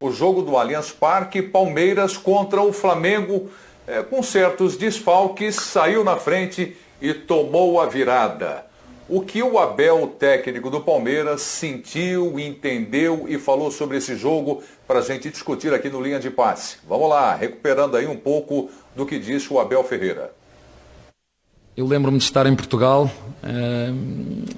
O jogo do Allianz Parque, Palmeiras contra o Flamengo, com certos desfalques, saiu na frente e tomou a virada. O que o Abel, técnico do Palmeiras, sentiu, entendeu e falou sobre esse jogo para a gente discutir aqui no Linha de Passe. Vamos lá, recuperando aí um pouco do que disse o Abel Ferreira. Eu lembro-me de estar em Portugal,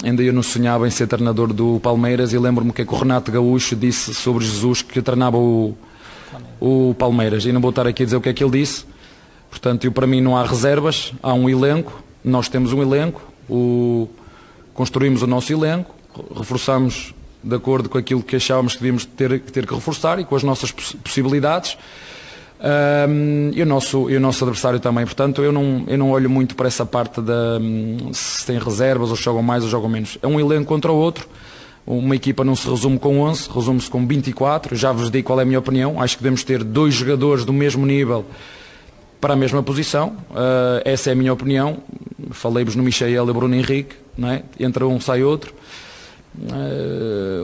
ainda eu não sonhava em ser treinador do Palmeiras, e lembro-me que o Renato Gaúcho disse sobre Jesus que treinava o Palmeiras, e não vou estar aqui a dizer o que é que ele disse. Portanto, para mim não há reservas, há um elenco, nós temos um elenco, construímos o nosso elenco, reforçamos de acordo com aquilo que achávamos que devíamos ter que reforçar e com as nossas possibilidades. E o nosso adversário também. Portanto, eu não olho muito para essa parte se tem reservas ou jogam mais ou jogam menos. É um elenco contra o outro. Uma equipa não se resume com 11, resume-se com 24. Já vos digo qual é a minha opinião. Acho que devemos ter 2 jogadores do mesmo nível para a mesma posição. Essa é a minha opinião. Falei-vos no Michael e Bruno Henrique, não é? Entra um, sai outro.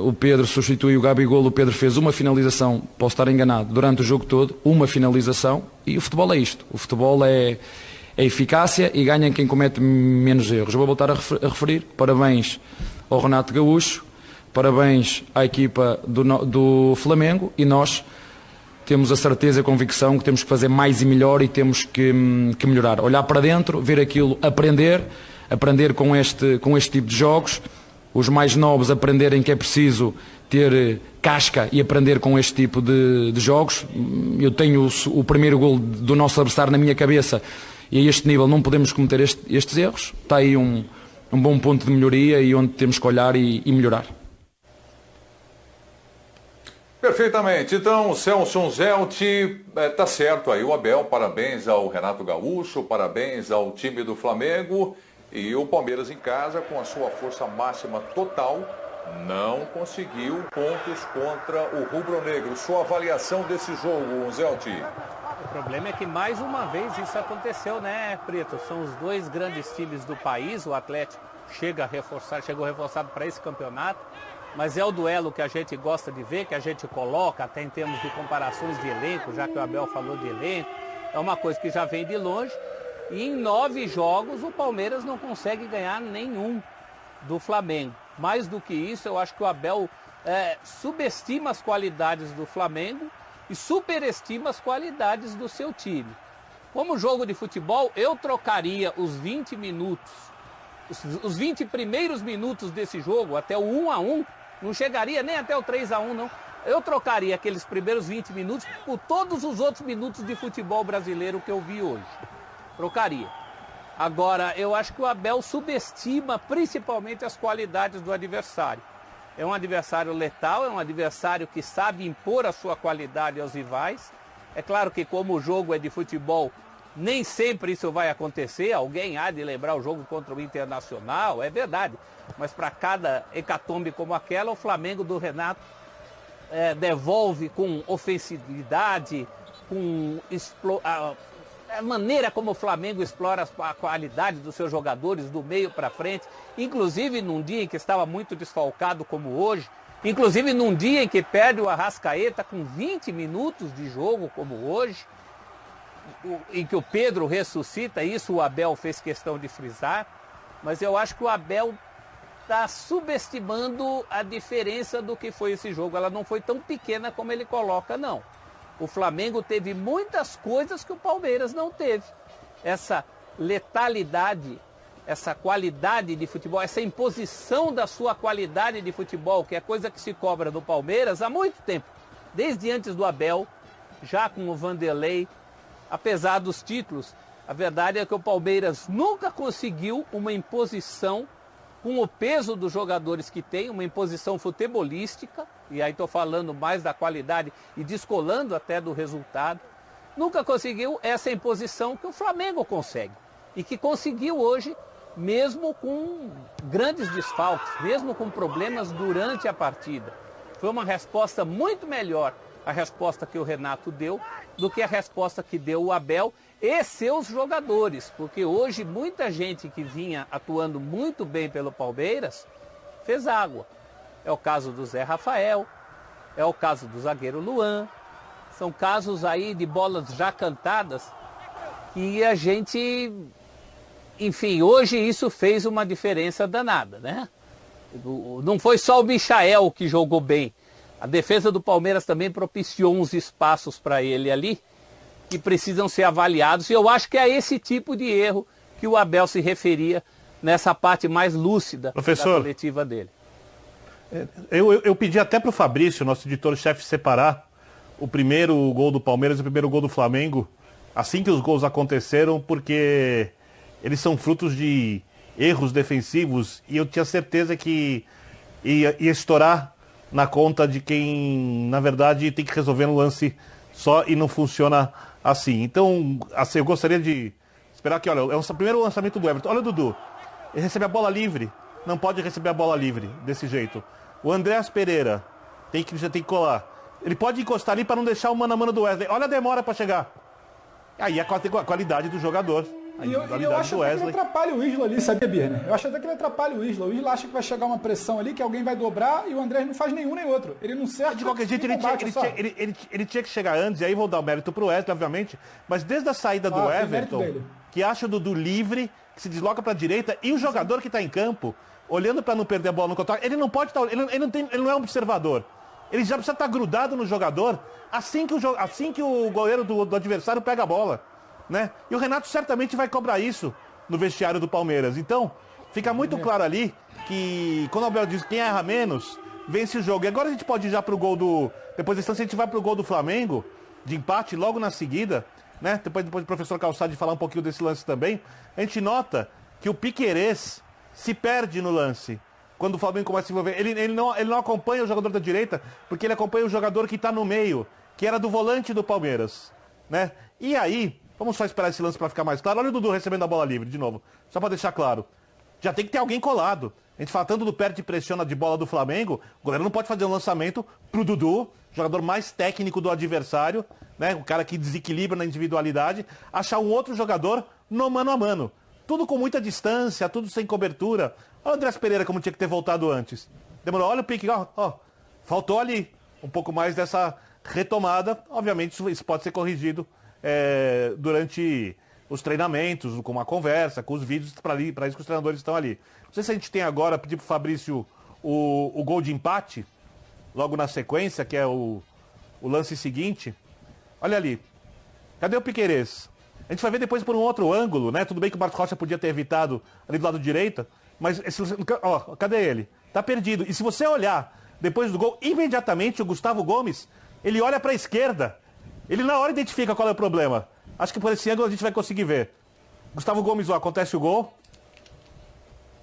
O Pedro substitui o Gabigol. O Pedro fez uma finalização, posso estar enganado, durante o jogo todo, uma finalização, e o futebol é isto. O futebol é eficácia e ganha quem comete menos erros. Eu vou voltar a referir. Parabéns ao Renato Gaúcho, parabéns à equipa do Flamengo, e nós temos a certeza e a convicção que temos que fazer mais e melhor, e temos que melhorar, olhar para dentro, ver aquilo, aprender com este tipo de jogos. Os mais novos aprenderem que é preciso ter casca e aprender com este tipo de jogos. Eu tenho o primeiro golo do nosso adversário na minha cabeça, e a este nível não podemos cometer estes erros. Está aí um bom ponto de melhoria e onde temos que olhar e melhorar. Perfeitamente. Então, Celso Zelt, tá certo aí o Abel, parabéns ao Renato Gaúcho, parabéns ao time do Flamengo. E o Palmeiras em casa, com a sua força máxima total, não conseguiu pontos contra o rubro-negro. Sua avaliação desse jogo, Zelt? O problema é que mais uma vez isso aconteceu, né, Preto? São os 2 grandes times do país. O Atlético chegou reforçado para esse campeonato, mas é o duelo que a gente gosta de ver, que a gente coloca até em termos de comparações de elenco, já que o Abel falou de elenco. É uma coisa que já vem de longe. E em 9 jogos o Palmeiras não consegue ganhar nenhum do Flamengo. Mais do que isso, eu acho que o Abel subestima as qualidades do Flamengo e superestima as qualidades do seu time. Como jogo de futebol, eu trocaria os 20 minutos, os 20 primeiros minutos desse jogo, até o 1-1, não chegaria nem até o 3-1, não. Eu trocaria aqueles primeiros 20 minutos por todos os outros minutos de futebol brasileiro que eu vi hoje. Trocaria. Agora, eu acho que o Abel subestima principalmente as qualidades do adversário. É um adversário letal, é um adversário que sabe impor a sua qualidade aos rivais. É claro que como o jogo é de futebol, nem sempre isso vai acontecer. Alguém há de lembrar o jogo contra o Internacional, é verdade. Mas para cada hecatombe como aquela, o Flamengo do Renato devolve com ofensividade, com a maneira como o Flamengo explora a qualidade dos seus jogadores do meio para frente, inclusive num dia em que estava muito desfalcado como hoje, inclusive num dia em que perde o Arrascaeta com 20 minutos de jogo como hoje, em que o Pedro ressuscita, isso o Abel fez questão de frisar, mas eu acho que o Abel está subestimando a diferença do que foi esse jogo. Ela não foi tão pequena como ele coloca, não. O Flamengo teve muitas coisas que o Palmeiras não teve. Essa letalidade, essa qualidade de futebol, essa imposição da sua qualidade de futebol, que é coisa que se cobra do Palmeiras há muito tempo. Desde antes do Abel, já com o Vanderlei, apesar dos títulos, a verdade é que o Palmeiras nunca conseguiu uma imposição com o peso dos jogadores que tem, uma imposição futebolística, e aí estou falando mais da qualidade e descolando até do resultado, nunca conseguiu essa imposição que o Flamengo consegue. E que conseguiu hoje, mesmo com grandes desfalques, mesmo com problemas durante a partida. Foi uma resposta muito melhor a resposta que o Renato deu do que a resposta que deu o Abel e seus jogadores, porque hoje muita gente que vinha atuando muito bem pelo Palmeiras fez água. É o caso do Zé Rafael, é o caso do zagueiro Luan. São casos aí de bolas já cantadas e a gente, enfim, hoje isso fez uma diferença danada, né? Não foi só o Michael que jogou bem. A defesa do Palmeiras também propiciou uns espaços para ele ali que precisam ser avaliados. E eu acho que é esse tipo de erro que o Abel se referia nessa parte mais lúcida da coletiva dele. Eu pedi até para o Fabrício, nosso editor-chefe, separar o primeiro gol do Palmeiras e o primeiro gol do Flamengo assim que os gols aconteceram, porque eles são frutos de erros defensivos e eu tinha certeza que ia estourar na conta de quem, na verdade, tem que resolver no lance só e não funciona assim. Então, assim, eu gostaria de esperar que, olha, é o primeiro lançamento do Everton. Olha o Dudu, ele recebe a bola livre, não pode receber a bola livre desse jeito. O Andréas Pereira já tem que colar. Ele pode encostar ali para não deixar o mano a mano do Wesley. Olha a demora para chegar. Aí é a qualidade do jogador. E eu acho até que ele atrapalha o Isla ali, sabia, Birner? Eu acho até que ele atrapalha o Isla. O Isla acha que vai chegar uma pressão ali, que alguém vai dobrar e o Andrés não faz nenhum nem outro. Ele não serve. De qualquer jeito, ele tinha que chegar antes, e aí vou dar o mérito pro Wesley, obviamente. Mas desde a saída do Everton, que acha o Dudu livre, que se desloca para a direita, e o jogador que está em campo, olhando para não perder a bola no contato, ele não pode estar. Ele não é um observador. Ele já precisa estar grudado no jogador assim que o goleiro do adversário pega a bola, né? E o Renato certamente vai cobrar isso no vestiário do Palmeiras. Então, fica muito claro ali que quando o Abel diz quem erra menos, vence o jogo. E agora a gente pode ir já pro gol do... Depois desse lance a gente vai pro gol do Flamengo, de empate, logo na seguida, né? Depois do professor Calçade falar um pouquinho desse lance também. A gente nota que o Piquerez se perde no lance. Quando o Flamengo começa a se envolver, ele não acompanha o jogador da direita, porque ele acompanha o jogador que está no meio, que era do volante do Palmeiras, né? E aí, vamos só esperar esse lance para ficar mais claro. Olha o Dudu recebendo a bola livre, de novo, só para deixar claro. Já tem que ter alguém colado. A gente fala tanto do perde e pressiona de bola do Flamengo, o goleiro não pode fazer um lançamento pro Dudu, jogador mais técnico do adversário, né? O cara que desequilibra na individualidade, achar um outro jogador no mano a mano. Tudo com muita distância, tudo sem cobertura. Olha o Andréas Pereira como tinha que ter voltado antes. Demorou, olha o pique, ó. Faltou ali um pouco mais dessa retomada. Obviamente isso pode ser corrigido durante os treinamentos, com uma conversa, com os vídeos, para isso que os treinadores estão ali. Não sei se a gente tem agora, pedir para o Fabrício o gol de empate, logo na sequência, que é o lance seguinte. Olha ali. Cadê o Piquerez? A gente vai ver depois por um outro ângulo, né? Tudo bem que o Marcos Rocha podia ter evitado ali do lado direito, mas cadê ele? Tá perdido. E se você olhar depois do gol, imediatamente o Gustavo Gomes, ele olha para a esquerda. Ele na hora identifica qual é o problema. Acho que por esse ângulo a gente vai conseguir ver. Gustavo Gomes, acontece o gol.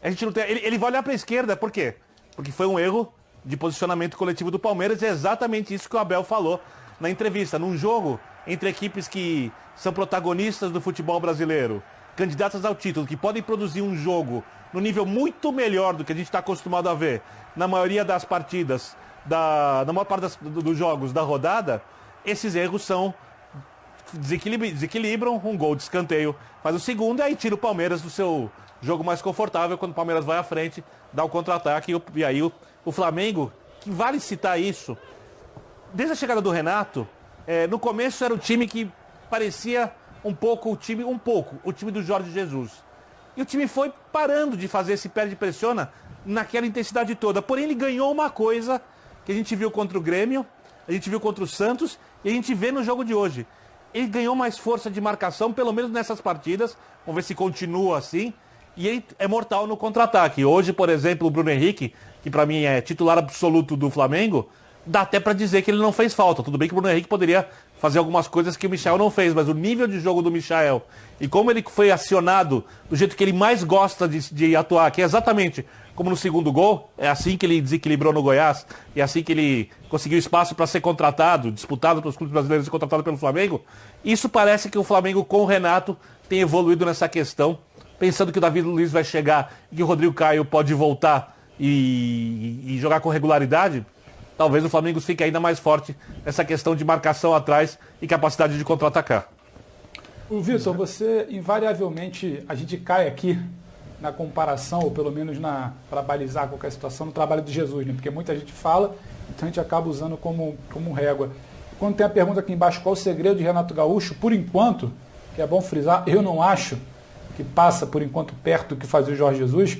A gente não tem, ele vai olhar para a esquerda, por quê? Porque foi um erro de posicionamento coletivo do Palmeiras, e é exatamente isso que o Abel falou na entrevista. Num jogo entre equipes que são protagonistas do futebol brasileiro, candidatas ao título, que podem produzir um jogo no nível muito melhor do que a gente está acostumado a ver na maioria das partidas, na maior parte dos jogos da rodada, esses erros desequilibram. Um gol de escanteio faz o segundo, e aí tira o Palmeiras do seu jogo mais confortável. Quando o Palmeiras vai à frente, dá o contra-ataque, e aí o Flamengo, que vale citar isso, desde a chegada do Renato, no começo era o time que parecia o time do Jorge Jesus. E o time foi parando de fazer esse perde-pressiona naquela intensidade toda. Porém, ele ganhou uma coisa que a gente viu contra o Grêmio, a gente viu contra o Santos, e a gente vê no jogo de hoje. Ele ganhou mais força de marcação, pelo menos nessas partidas. Vamos ver se continua assim. E ele é mortal no contra-ataque. Hoje, por exemplo, o Bruno Henrique, que para mim é titular absoluto do Flamengo, dá até para dizer que ele não fez falta. Tudo bem que o Bruno Henrique poderia fazer algumas coisas que o Michael não fez, mas o nível de jogo do Michael e como ele foi acionado do jeito que ele mais gosta de atuar, que é exatamente como no segundo gol, é assim que ele desequilibrou no Goiás, e é assim que ele conseguiu espaço para ser contratado, disputado pelos clubes brasileiros e contratado pelo Flamengo. Isso parece que o Flamengo com o Renato tem evoluído nessa questão, pensando que o David Luiz vai chegar e que o Rodrigo Caio pode voltar e jogar com regularidade. Talvez o Flamengo fique ainda mais forte nessa questão de marcação atrás e capacidade de contra-atacar. O Vitor, você invariavelmente, a gente cai aqui na comparação, ou pelo menos para balizar qualquer situação, no trabalho de Jesus, né? Porque muita gente fala então a gente acaba usando como régua. Quando tem a pergunta aqui embaixo, qual o segredo de Renato Gaúcho, por enquanto, que é bom frisar, eu não acho que passa por enquanto perto do que fazia o Jorge Jesus,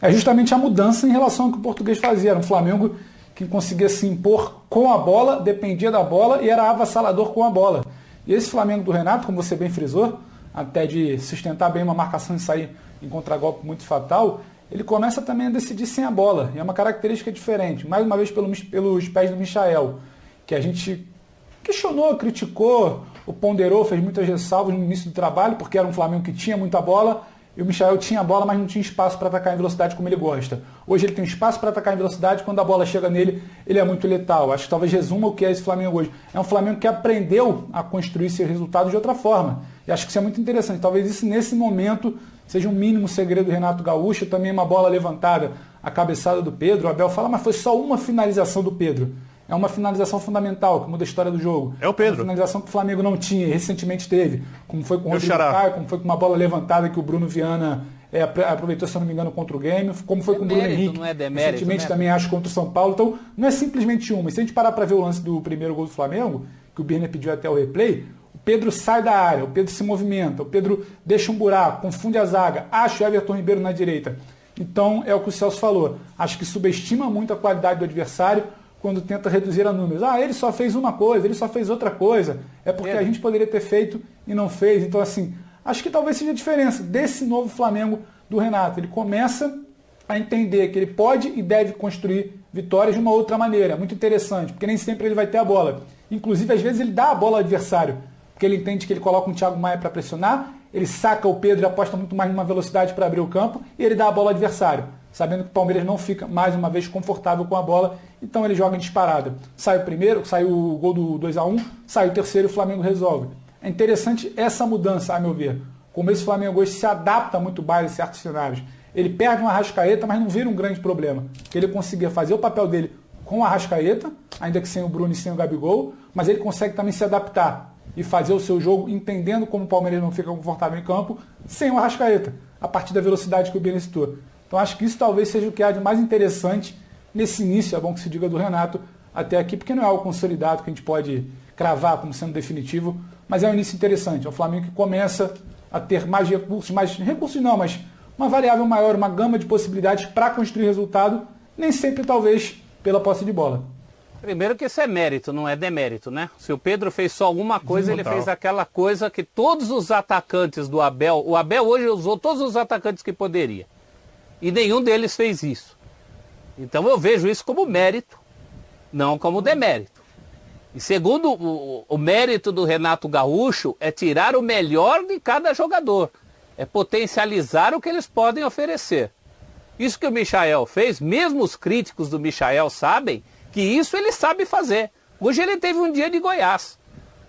é justamente a mudança em relação ao que o português fazia. Era um Flamengo que conseguia se impor com a bola, dependia da bola e era avassalador com a bola. E esse Flamengo do Renato, como você bem frisou, até de sustentar bem uma marcação e sair em contragolpe muito fatal, ele começa também a decidir sem a bola. E é uma característica diferente. Mais uma vez pelos pés do Michael, que a gente questionou, criticou, o ponderou, fez muitas ressalvas no início do trabalho, porque era um Flamengo que tinha muita bola, e o Michael tinha a bola, mas não tinha espaço para atacar em velocidade como ele gosta. Hoje ele tem espaço para atacar em velocidade, quando a bola chega nele, ele é muito letal. Acho que talvez resuma o que é esse Flamengo hoje. É um Flamengo que aprendeu a construir seus resultados de outra forma. E acho que isso é muito interessante. Talvez isso, nesse momento, seja um mínimo segredo do Renato Gaúcho. Também uma bola levantada, a cabeçada do Pedro. O Abel fala, mas foi só uma finalização do Pedro. É uma finalização fundamental, que muda a história do jogo. É o Pedro. Uma finalização que o Flamengo não tinha e recentemente teve, como foi com o Rodrigo Caio, como foi com uma bola levantada que o Bruno Viana aproveitou, se eu não me engano, contra o Grêmio, como foi com o Bruno Henrique, não é demérito, recentemente também acho contra o São Paulo. Então, não é simplesmente uma. E se a gente parar para ver o lance do primeiro gol do Flamengo, que o Birner pediu até o replay, o Pedro sai da área, o Pedro se movimenta, o Pedro deixa um buraco, confunde a zaga, acha o Everton Ribeiro na direita. Então, é o que o Celso falou. Acho que subestima muito a qualidade do adversário quando tenta reduzir a números. Ele só fez uma coisa, ele só fez outra coisa. É porque a gente poderia ter feito e não fez. Então, assim, acho que talvez seja a diferença desse novo Flamengo do Renato. Ele começa a entender que ele pode e deve construir vitórias de uma outra maneira. Muito interessante, porque nem sempre ele vai ter a bola. Inclusive, às vezes, ele dá a bola ao adversário, porque ele entende que ele coloca um Thiago Maia para pressionar, ele saca o Pedro e aposta muito mais numa velocidade para abrir o campo, e ele dá a bola ao adversário, sabendo que o Palmeiras não fica, mais uma vez, confortável com a bola, então ele joga em disparada. Sai o primeiro, sai o gol do 2-1, sai o terceiro e o Flamengo resolve. É interessante essa mudança, a meu ver. Como esse Flamengo hoje se adapta muito bem a certos cenários. Ele perde uma Arrascaeta, mas não vira um grande problema. Ele conseguia fazer o papel dele com a Arrascaeta, ainda que sem o Bruno e sem o Gabigol, mas ele consegue também se adaptar e fazer o seu jogo entendendo como o Palmeiras não fica confortável em campo sem o Arrascaeta, a partir da velocidade que o Birner citou. Então acho que isso talvez seja o que há de mais interessante nesse início, é bom que se diga, do Renato até aqui, porque não é algo consolidado que a gente pode cravar como sendo definitivo, mas é um início interessante. É o Flamengo que começa a ter mais recursos não, mas uma variável maior, uma gama de possibilidades para construir resultado, nem sempre talvez pela posse de bola. Primeiro que isso é mérito, não é demérito, né? Se o Pedro fez só alguma coisa, ele fez aquela coisa que todos os atacantes do Abel... O Abel hoje usou todos os atacantes que poderia. E nenhum deles fez isso. Então eu vejo isso como mérito, não como demérito. E segundo, o mérito do Renato Gaúcho é tirar o melhor de cada jogador. É potencializar o que eles podem oferecer. Isso que o Michael fez, mesmo os críticos do Michael sabem que isso ele sabe fazer. Hoje ele teve um dia de Goiás.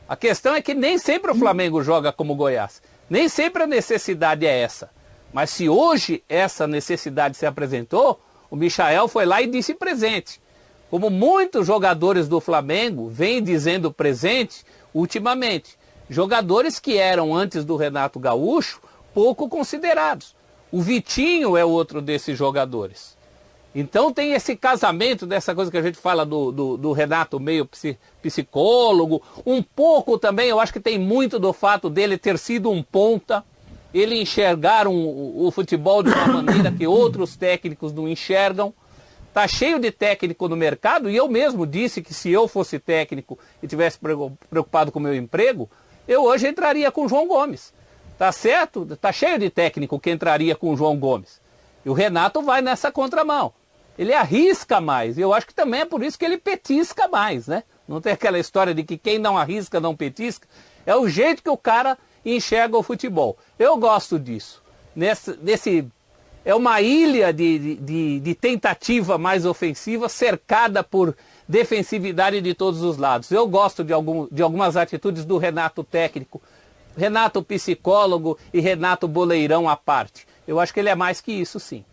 A questão é que nem sempre o Flamengo joga como Goiás. Nem sempre a necessidade é essa. Mas se hoje essa necessidade se apresentou, o Michael foi lá e disse presente. Como muitos jogadores do Flamengo vêm dizendo presente ultimamente. Jogadores que eram, antes do Renato Gaúcho, pouco considerados. O Vitinho é outro desses jogadores. Então tem esse casamento dessa coisa que a gente fala do Renato meio psicólogo. Um pouco também, eu acho que tem muito do fato dele ter sido um ponta. Ele enxergar o futebol de uma maneira que outros técnicos não enxergam. Está cheio de técnico no mercado e eu mesmo disse que se eu fosse técnico e tivesse preocupado com o meu emprego, eu hoje entraria com o João Gomes. Tá certo? Está cheio de técnico que entraria com o João Gomes. E o Renato vai nessa contramão. Ele arrisca mais. E eu acho que também é por isso que ele petisca mais, né? Não tem aquela história de que quem não arrisca não petisca. É o jeito que o cara enxerga o futebol. Eu gosto disso. É uma ilha de tentativa mais ofensiva, cercada por defensividade de todos os lados. Eu gosto de algumas atitudes do Renato técnico, Renato psicólogo e Renato boleirão à parte. Eu acho que ele é mais que isso, sim.